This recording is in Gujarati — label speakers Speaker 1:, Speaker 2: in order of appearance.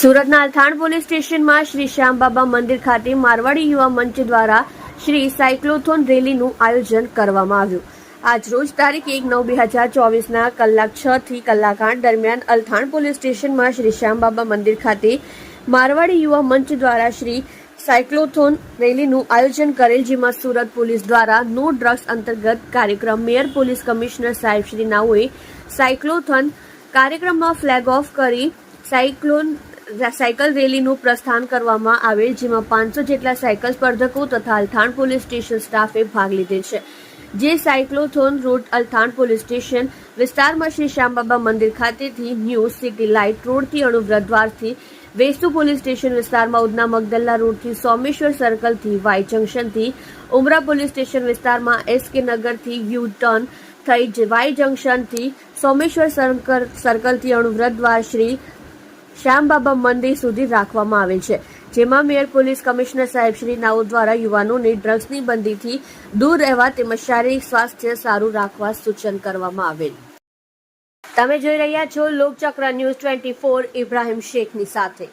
Speaker 1: સુરતના અલથાણ પોલીસ સ્ટેશનમાં શ્રી શ્યામબાબા મંદિર ખાતે મારવાડી યુવા મંચ દ્વારા શ્રી સાયક્લોથોન રેલીનું આયોજન કરવામાં આવ્યું। આજરોજ તારીખ 1/9/2024 કલાક 6 થી કલાક 8 દરમિયાન અલથાણ પોલીસ સ્ટેશનમાં શ્રી શ્યામબાબા મંદિર ખાતે મારવાડી યુવા મંચ દ્વારા શ્રી સાયક્લોથોન રેલીનું આયોજન કરેલ, જેમાં સુરત પોલીસ દ્વારા નો ડ્રગ્સ અંતર્ગત કાર્યક્રમ મેયર પોલીસ કમિશનર સાહેબ શ્રી નાઓએ સાયક્લોથોન કાર્યક્રમમાં ફ્લેગ ઓફ કરી સાયકલ રેલીનું પ્રસ્થાન કરવામાં આવેલ, જેમાં 500 જેટલા સાયકલ સ્પર્ધકો તથા અલથાણ પોલીસ સ્ટેશન સ્ટાફે ભાગ લીધેલ છે। જે cyclothon route Althan police station વિસ્તારમાં શ્રી શ્યામબાબા મંદિર ખાતેથી ન્યૂ સિટી લાઇટ રોડથી અણુવ્રત દ્વારથી વેસ્તુ પોલીસ સ્ટેશન વિસ્તારમાં ઉધના મગદલ્લા રોડથી સોમેશ્વર સર્કલથી વાય જંકશનથી ઉમરા પોલીસ સ્ટેશન વિસ્તારમાં SK નગરથી યુ ટર્ન થઈ વાય જંકશનથી સોમેશ્વર સર્કલથી અણુવ્રત દ્વાર શ્રી શ્યામબાબા મંદિર સુધી રાખવામાં આવેલ છે, જેમાં મેયર પોલીસ કમિશનર સાહેબ શ્રી નાઓ દ્વારા યુવાનોને ડ્રગ્સની બંદીથી દૂર રહેવા તેમજ શારીરિક સ્વાસ્થ્ય સારું રાખવા સૂચન કરવામાં આવેલ। તમે જોઈ રહ્યા છો લોકચક્ર ન્યૂઝ 24 ઇબ્રાહિમ શેખની સાથે।